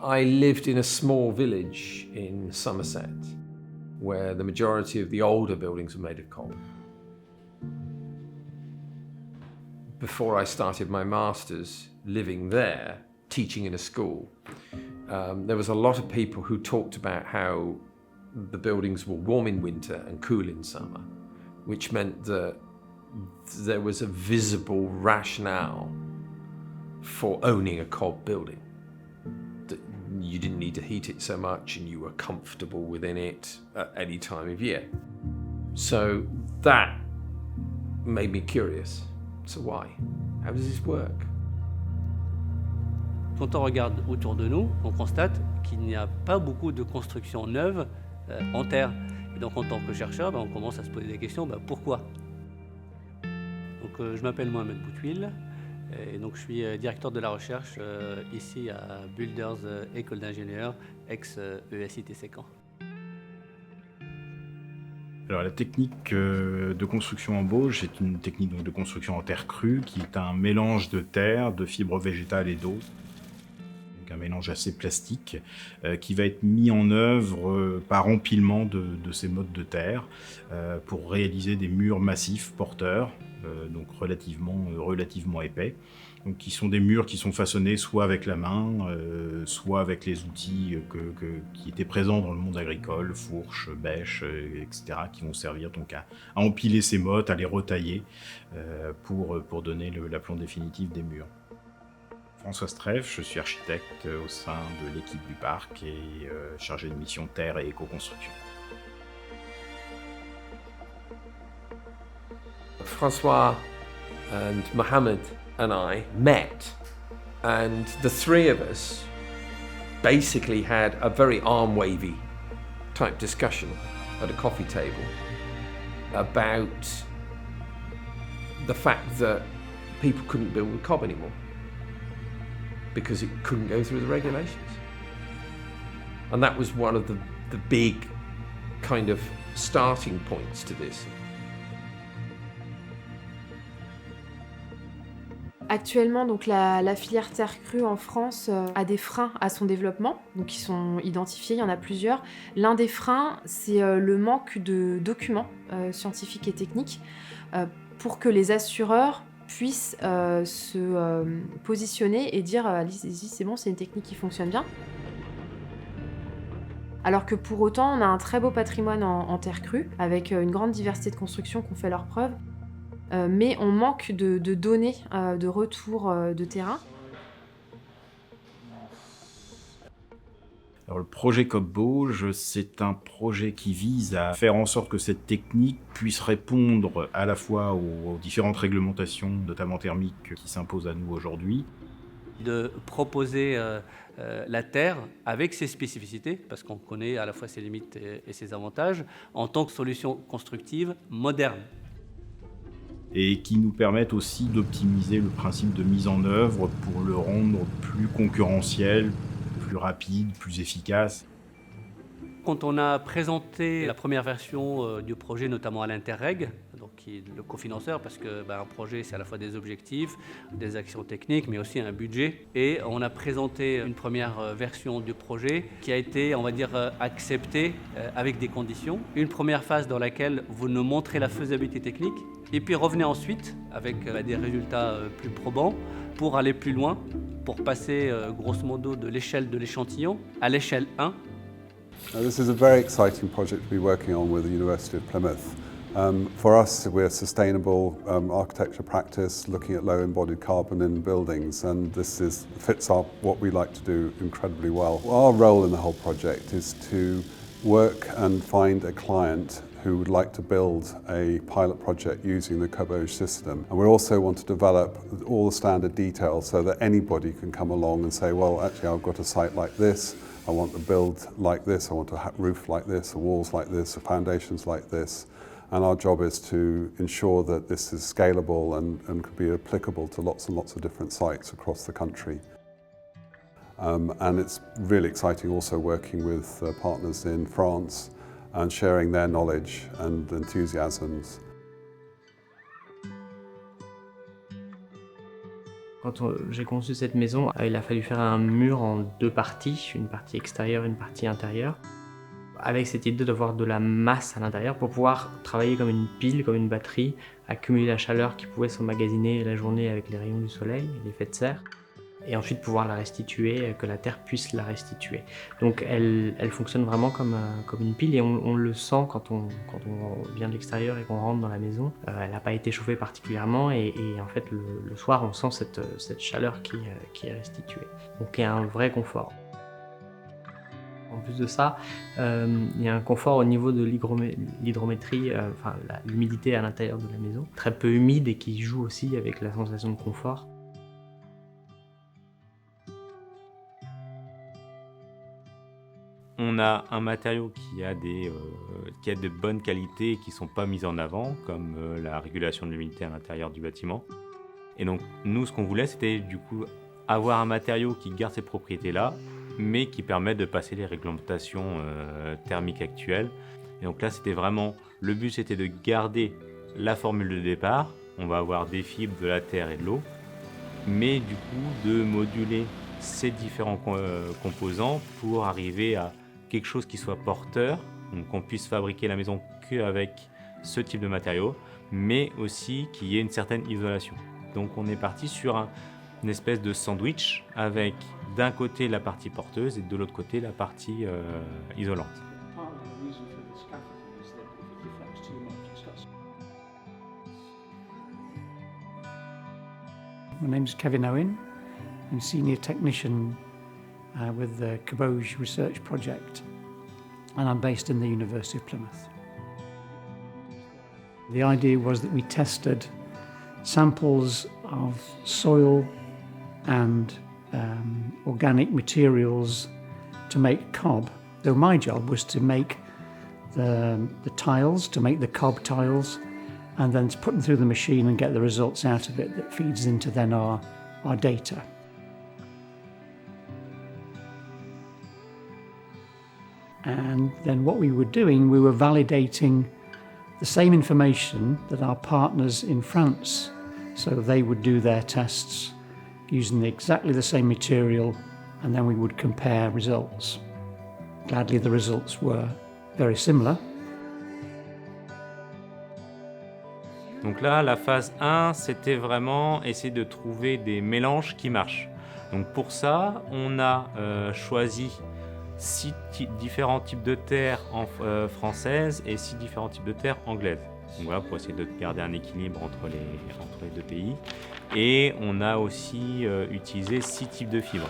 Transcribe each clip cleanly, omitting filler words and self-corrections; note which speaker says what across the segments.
Speaker 1: I lived in a small village in Somerset where the majority of the older buildings were made of coal. Before I started my master's living there, teaching in a school, there was a lot of people who talked about how the buildings were warm in winter and cool in summer, which meant that there was a visible rationale for owning a cob building. That you didn't need to heat it so much and you were comfortable within it at any time of year. So that made me curious. So why? How does this work?
Speaker 2: Quand on regarde autour de nous, on constate qu'il n'y a pas beaucoup de constructions neuves en terre. Et donc en tant que chercheur, on commence à se poser des questions, pourquoi? Donc, je m'appelle Mohamed Boutouil et donc je suis directeur de la recherche ici à Builders École d'ingénieurs, ex-ESITC Caen.
Speaker 3: Alors la technique de construction en bauge, c'est une technique donc, de construction en terre crue qui est un mélange de terre, de fibres végétales et d'eau. Donc un mélange assez plastique qui va être mis en œuvre par empilement de ces modes de terre pour réaliser des murs massifs porteurs, donc relativement épais. Donc, qui sont des murs qui sont façonnés soit avec la main, soit avec les outils qui étaient présents dans le monde agricole, fourches, bêches, etc., qui vont servir donc à empiler ces mottes, à les retailler pour donner l'aplomb définitif des murs. François Streff, je suis architecte au sein de l'équipe du parc et chargé de mission terre et éco-construction.
Speaker 1: François and Mohamed and I met, and the three of us basically had a very arm-wavy type discussion at a coffee table about the fact that people couldn't build with cob anymore because it couldn't go through the regulations. And that was one of the big kind of starting points to this.
Speaker 4: Actuellement, donc la filière terre crue en France a des freins à son développement, donc qui sont identifiés, il y en a plusieurs. L'un des freins, c'est le manque de documents scientifiques et techniques pour que les assureurs puissent se positionner et dire allez-y, c'est bon, c'est une technique qui fonctionne bien. Alors que pour autant, on a un très beau patrimoine en terre crue, avec une grande diversité de constructions qui ont fait leurs preuves. Mais on manque de données de retour de terrain.
Speaker 3: Alors, le projet Cob Bauge, c'est un projet qui vise à faire en sorte que cette technique puisse répondre à la fois aux différentes réglementations, notamment thermiques, qui s'imposent à nous aujourd'hui.
Speaker 2: De proposer la terre avec ses spécificités, parce qu'on connaît à la fois ses limites et ses avantages, en tant que solution constructive moderne.
Speaker 3: Et qui nous permettent aussi d'optimiser le principe de mise en œuvre pour le rendre plus concurrentiel, plus rapide, plus efficace.
Speaker 2: Quand on a présenté la première version du projet, notamment à l'Interreg, donc qui est le cofinanceur, parce que un projet, c'est à la fois des objectifs, des actions techniques, mais aussi un budget. Et on a présenté une première version du projet qui a été, on va dire, acceptée avec des conditions. Une première phase dans laquelle vous nous montrez la faisabilité technique, et puis revenez ensuite avec des résultats plus probants pour aller plus loin, pour passer grosso modo de l'échelle de l'échantillon à l'échelle 1.
Speaker 5: This is a very exciting project to be working on with the University of Plymouth. For us, we're sustainable architecture practice, looking at low embodied carbon in buildings, and this fits what we like to do incredibly well. Our role in the whole project is to work and find a client who would like to build a pilot project using the Cob Bauge system. And we also want to develop all the standard details so that anybody can come along and say, well, actually, I've got a site like this, I want to build like this, I want a roof like this, the walls like this, the foundations like this. And our job is to ensure that this is scalable and could be applicable to lots and lots of different sites across the country. And it's really exciting also working with partners in France and sharing their knowledge and enthusiasms.
Speaker 6: Quand j'ai conçu cette maison, il a fallu faire un mur en 2 parties, une partie extérieure et une partie intérieure, avec cette idée d'avoir de la masse à l'intérieur pour pouvoir travailler comme une pile, comme une batterie, accumuler la chaleur qui pouvait s'emmagasiner la journée avec les rayons du soleil, l'effet de serre, et ensuite pouvoir la restituer, que la Terre puisse la restituer. Donc elle fonctionne vraiment comme une pile et on le sent quand on vient de l'extérieur et qu'on rentre dans la maison. Elle n'a pas été chauffée particulièrement et en fait le soir on sent cette chaleur qui est restituée. Donc il y a un vrai confort. En plus de ça, il y a un confort au niveau de l'hydrométrie, l'humidité à l'intérieur de la maison, très peu humide et qui joue aussi avec la sensation de confort.
Speaker 7: On a un matériau qui a de bonnes qualités et qui ne sont pas mises en avant, comme la régulation de l'humidité à l'intérieur du bâtiment. Et donc nous, ce qu'on voulait, c'était du coup avoir un matériau qui garde ces propriétés-là, mais qui permet de passer les réglementations thermiques actuelles. Et donc là, le but c'était de garder la formule de départ. On va avoir des fibres, de la terre et de l'eau, mais du coup de moduler ces différents composants pour arriver à quelque chose qui soit porteur, donc qu'on puisse fabriquer la maison qu'avec ce type de matériaux, mais aussi qu'il y ait une certaine isolation. Donc on est parti sur une espèce de sandwich avec d'un côté la partie porteuse et de l'autre côté la partie isolante.
Speaker 8: My name's Kevin Owen. I'm senior technician with the Caboge Research Project, and I'm based in the University of Plymouth. The idea was that we tested samples of soil and organic materials to make cob. So my job was to make the tiles, to make the cob tiles, and then to put them through the machine and get the results out of it that feeds into then our data. And then what we were doing, we were validating the same information that our partners in France. So they would do their tests using exactly the same material, and then we would compare results. Gladly, the results were very similar.
Speaker 7: Donc là, la phase 1, c'était vraiment essayer de trouver des mélanges qui marchent. Donc pour ça, on a choisi 6 différents types de terre françaises et 6 différents types de terre anglaises. Donc voilà, pour essayer de garder un équilibre entre les 2 pays. Et on a aussi utilisé 6 types de fibres.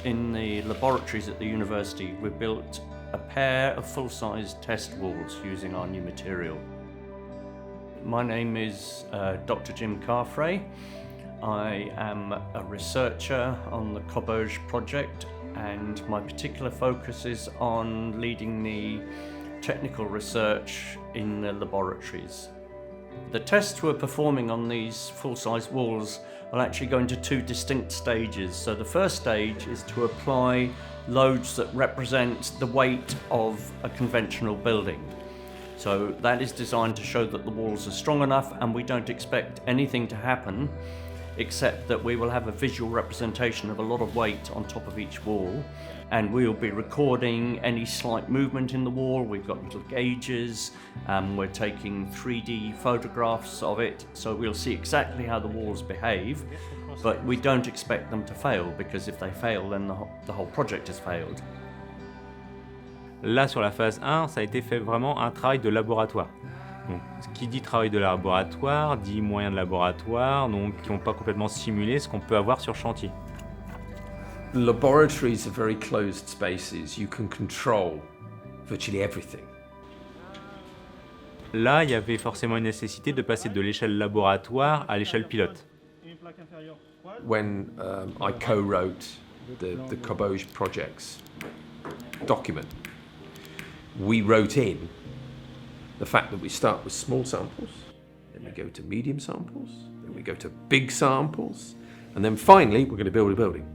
Speaker 9: In the laboratories at the university, we built a pair of full-size test walls using our new material. My name is Dr. Jim Carfrae. I am a researcher on the Caboge project, and my particular focus is on leading the technical research in the laboratories. The tests we're performing on these full-size walls will actually go into 2 distinct stages. So the first stage is to apply loads that represent the weight of a conventional building. So that is designed to show that the walls are strong enough, and we don't expect anything to happen except that we will have a visual representation of a lot of weight on top of each wall, and we'll be recording any slight movement in the wall. We've got little gauges, we're taking 3D photographs of it, so we'll see exactly how the walls behave, but we don't expect them to fail, because if they fail, then the whole project has failed.
Speaker 7: Là, sur la phase 1, ça a été fait vraiment un travail de laboratoire. Donc, qui dit travail de laboratoire, dit moyens de laboratoire, donc qui n'ont pas complètement simulé ce qu'on peut avoir sur chantier.
Speaker 1: Laboratories are very closed spaces. You can control virtually everything.
Speaker 7: Là, il y avait forcément une nécessité de passer de l'échelle laboratoire à l'échelle pilote.
Speaker 1: When I co-wrote the Caboge project's document, we wrote in the fact that we start with small samples, then we go to medium samples, then we go to big samples, and then finally we're going to build a building.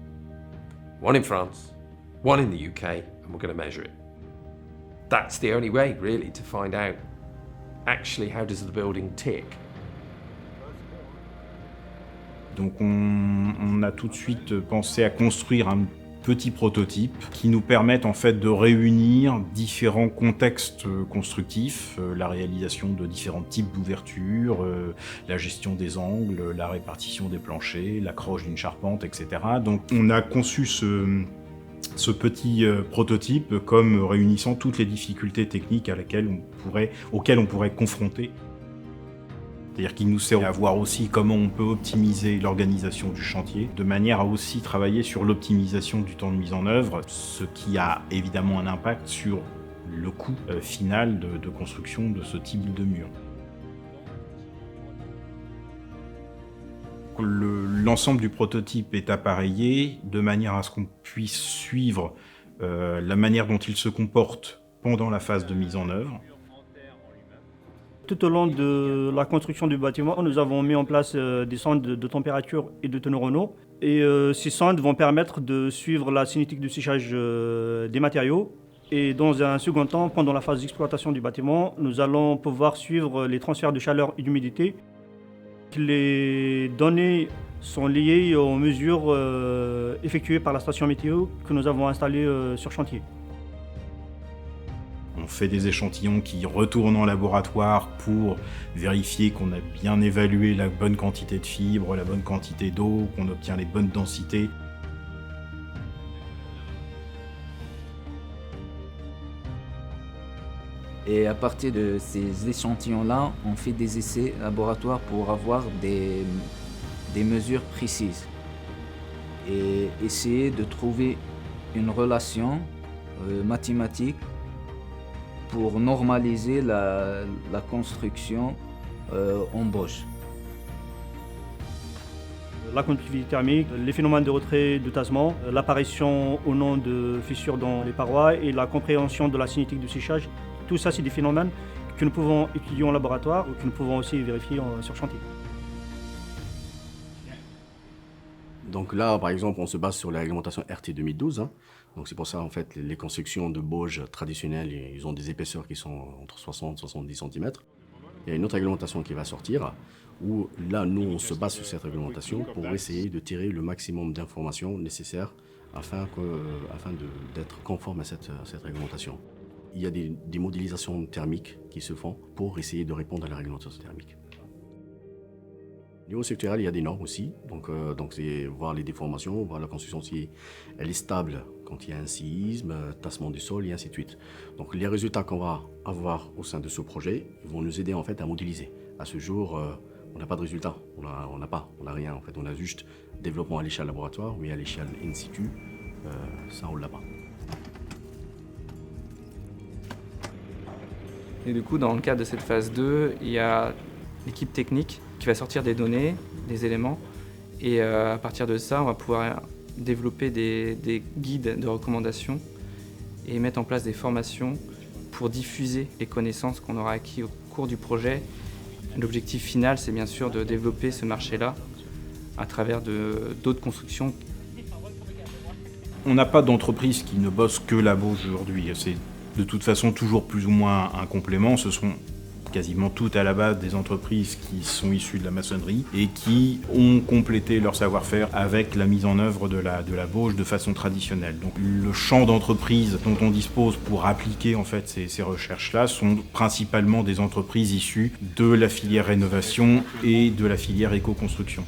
Speaker 1: One in France, one in the UK, and we're going to measure it. that's the only way, really, to find out actually how does the building tick.
Speaker 3: Donc on a tout de suite pensé à construire un petit prototype qui nous permette en fait de réunir différents contextes constructifs, la réalisation de différents types d'ouvertures, la gestion des angles, la répartition des planchers, l'accroche d'une charpente, etc. Donc on a conçu ce petit prototype comme réunissant toutes les difficultés techniques auxquelles on pourrait confronter. C'est-à-dire qu'il nous sert à voir aussi comment on peut optimiser l'organisation du chantier, de manière à aussi travailler sur l'optimisation du temps de mise en œuvre, ce qui a évidemment un impact sur le coût final de construction de ce type de mur. L'ensemble du prototype est appareillé de manière à ce qu'on puisse suivre la manière dont il se comporte pendant la phase de mise en œuvre.
Speaker 10: Tout au long de la construction du bâtiment, nous avons mis en place des sondes de température et de teneur en eau. Et ces sondes vont permettre de suivre la cinétique de séchage des matériaux. Et dans un second temps, pendant la phase d'exploitation du bâtiment, nous allons pouvoir suivre les transferts de chaleur et d'humidité. Les données sont liées aux mesures effectuées par la station météo que nous avons installée sur chantier.
Speaker 3: On fait des échantillons qui retournent en laboratoire pour vérifier qu'on a bien évalué la bonne quantité de fibres, la bonne quantité d'eau, qu'on obtient les bonnes densités.
Speaker 11: Et à partir de ces échantillons-là, on fait des essais laboratoires pour avoir des mesures précises et essayer de trouver une relation mathématique pour normaliser la construction en Bosch.
Speaker 10: La conductivité thermique, les phénomènes de retrait de tassement, l'apparition ou non de fissures dans les parois et la compréhension de la cinétique du séchage, tout ça c'est des phénomènes que nous pouvons étudier en laboratoire ou que nous pouvons aussi vérifier sur chantier.
Speaker 12: Donc là, par exemple, on se base sur la réglementation RT 2012. Hein. Donc c'est pour ça, en fait, les constructions de Bauge traditionnelles, ils ont des épaisseurs qui sont entre 60 et 70 cm. Il y a une autre réglementation qui va sortir, où là, nous, on se base sur cette réglementation pour essayer de tirer le maximum d'informations nécessaires afin d'être conforme à cette réglementation. Il y a des modélisations thermiques qui se font pour essayer de répondre à la réglementation thermique. Au niveau structurel, il y a des normes aussi, donc c'est voir les déformations, voir la construction si elle est stable quand il y a un séisme, tassement du sol et ainsi de suite. Donc les résultats qu'on va avoir au sein de ce projet vont nous aider en fait à modéliser. À ce jour, on n'a pas de résultats, on n'a rien en fait, on a juste développement à l'échelle laboratoire, mais à l'échelle in situ, ça on l'a pas.
Speaker 13: Et du coup, dans le cadre de cette phase 2, il y a l'équipe technique qui va sortir des données, des éléments, et à partir de ça, on va pouvoir développer des guides de recommandations et mettre en place des formations pour diffuser les connaissances qu'on aura acquises au cours du projet. L'objectif final, c'est bien sûr de développer ce marché-là à travers d'autres constructions.
Speaker 3: On n'a pas d'entreprise qui ne bosse que la Bauge aujourd'hui. C'est de toute façon toujours plus ou moins un complément. Ce sont quasiment toutes à la base des entreprises qui sont issues de la maçonnerie et qui ont complété leur savoir-faire avec la mise en œuvre de la Bauge de façon traditionnelle. Donc le champ d'entreprises dont on dispose pour appliquer en fait ces recherches-là sont principalement des entreprises issues de la filière rénovation et de la filière éco-construction.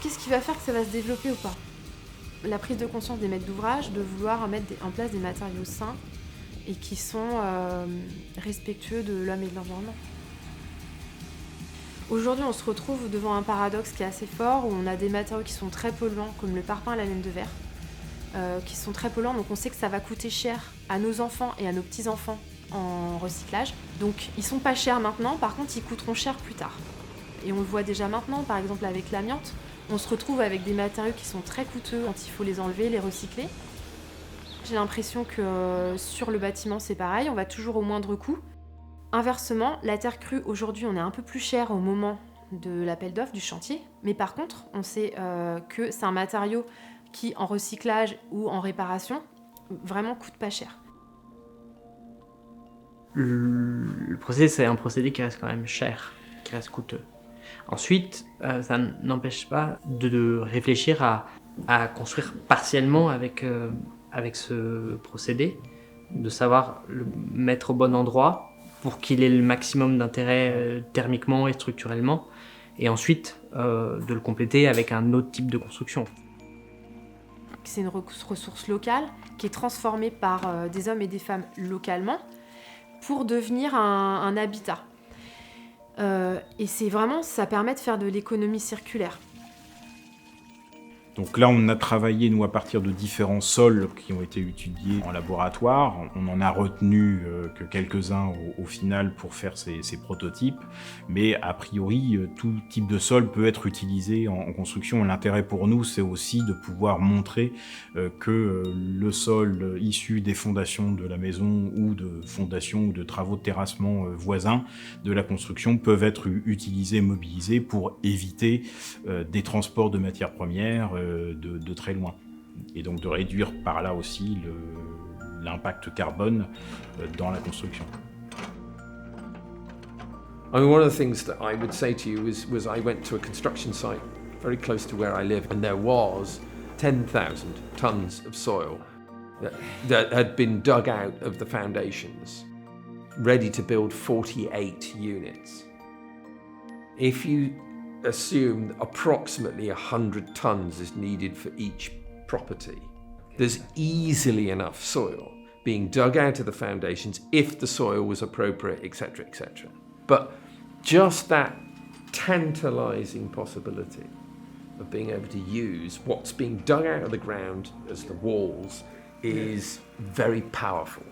Speaker 4: Qu'est-ce qui va faire que ça va se développer ou pas ? La prise de conscience des maîtres d'ouvrage de vouloir mettre en place des matériaux sains et qui sont respectueux de l'homme et de l'environnement. Aujourd'hui, on se retrouve devant un paradoxe qui est assez fort, où on a des matériaux qui sont très polluants, comme le parpaing et la laine de verre, qui sont très polluants, donc on sait que ça va coûter cher à nos enfants et à nos petits-enfants en recyclage. Donc ils sont pas chers maintenant, par contre ils coûteront cher plus tard. Et on le voit déjà maintenant, par exemple avec l'amiante, on se retrouve avec des matériaux qui sont très coûteux quand il faut les enlever, les recycler. J'ai l'impression que sur le bâtiment c'est pareil, on va toujours au moindre coût. Inversement, la terre crue, aujourd'hui on est un peu plus cher au moment de l'appel d'offres du chantier, mais par contre on sait que c'est un matériau qui, en recyclage ou en réparation, vraiment coûte pas cher.
Speaker 6: Le procédé, c'est un procédé qui reste quand même cher, qui reste coûteux. Ensuite, ça n'empêche pas de réfléchir à construire partiellement avec ce procédé, de savoir le mettre au bon endroit pour qu'il ait le maximum d'intérêt thermiquement et structurellement, et ensuite de le compléter avec un autre type de construction.
Speaker 4: C'est une ressource locale qui est transformée par des hommes et des femmes localement pour devenir un habitat. Et c'est vraiment, ça permet de faire de l'économie circulaire.
Speaker 3: Donc là, on a travaillé, nous, à partir de différents sols qui ont été étudiés en laboratoire. On en a retenu que quelques-uns au final pour faire ces prototypes. Mais a priori, tout type de sol peut être utilisé en construction. L'intérêt pour nous, c'est aussi de pouvoir montrer que le sol issu des fondations de la maison ou de fondations ou de travaux de terrassement voisins de la construction peuvent être utilisés, mobilisés pour éviter des transports de matières premières de très loin. Et donc de réduire par là aussi l'impact carbone dans la construction.
Speaker 1: I mean, one of the things that I would say to you was I went to a construction site very close to where I live, and there was 10,000 tons of soil that had been dug out of the foundations, ready to build 48 units. If you assume approximately 100 tons is needed for each property, there's easily enough soil being dug out of the foundations if the soil was appropriate, etc., etc. But just that tantalizing possibility of being able to use what's being dug out of the ground as the walls is very powerful.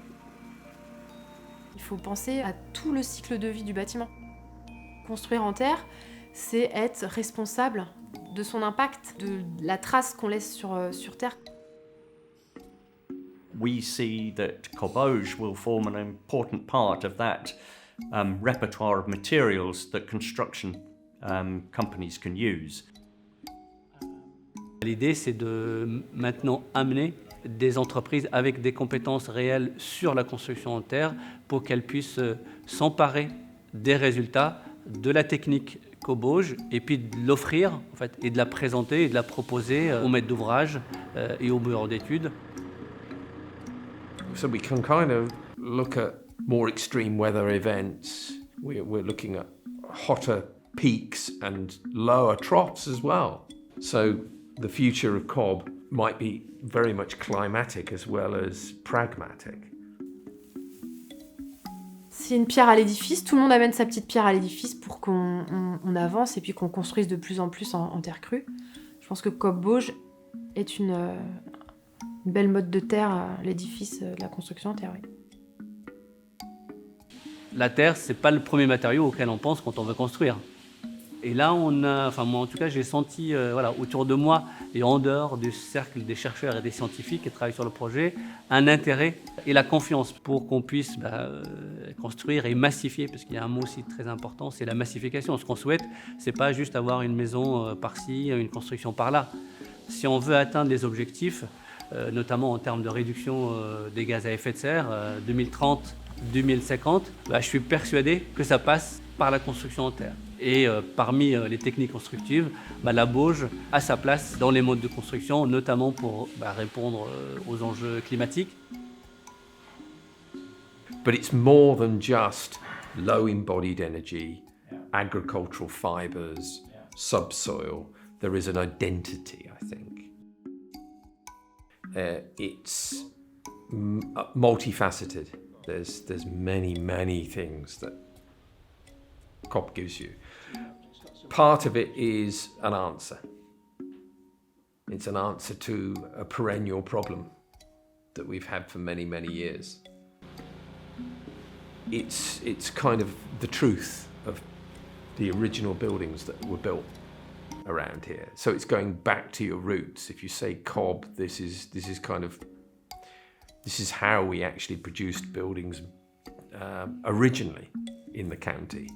Speaker 4: Il faut penser à tout le cycle de vie du bâtiment. Construire en terre, c'est être responsable de son impact, de la trace qu'on laisse sur terre.
Speaker 9: We see that Cobauge will form an important part of that repertoire of materials that construction companies can use.
Speaker 2: L'idée, c'est de maintenant amener des entreprises avec des compétences réelles sur la construction en terre pour qu'elles puissent s'emparer des résultats de la technique Cobauge et puis de l'offrir en fait, et de la présenter et de la proposer aux maîtres d'ouvrage et aux bureaux d'études.
Speaker 1: So we can kind of look at more extreme weather events. We're looking at hotter peaks and lower troughs as well. So the future of Cobb might be very much climatic as well as pragmatic.
Speaker 4: C'est une pierre à l'édifice, tout le monde amène sa petite pierre à l'édifice pour qu'on avance et puis qu'on construise de plus en plus en terre crue. Je pense que Cobauge est une belle mode de terre, l'édifice de la construction en terre. Oui.
Speaker 2: La terre, c'est pas le premier matériau auquel on pense quand on veut construire. Et là, moi en tout cas, j'ai senti autour de moi et en dehors du cercle des chercheurs et des scientifiques qui travaillent sur le projet, un intérêt et la confiance pour qu'on puisse construire et massifier, parce qu'il y a un mot aussi très important, c'est la massification. Ce qu'on souhaite, c'est pas juste avoir une maison par-ci, une construction par-là. Si on veut atteindre les objectifs, notamment en termes de réduction des gaz à effet de serre, 2030, 2050, je suis persuadé que ça passe par la construction en terre. Et parmi les techniques constructives, la Bauge a sa place dans les modes de construction, notamment pour répondre aux enjeux climatiques.
Speaker 1: But it's more than just low embodied energy, agricultural fibers, subsoil. There is an identity, I think. It's multifaceted. There's many things that Cobb gives you. Part of it is an answer. It's an answer to a perennial problem that we've had for many years. It's kind of the truth of the original buildings that were built around here. So it's going back to your roots. If you say Cobb, this is how we actually produced buildings originally in the county.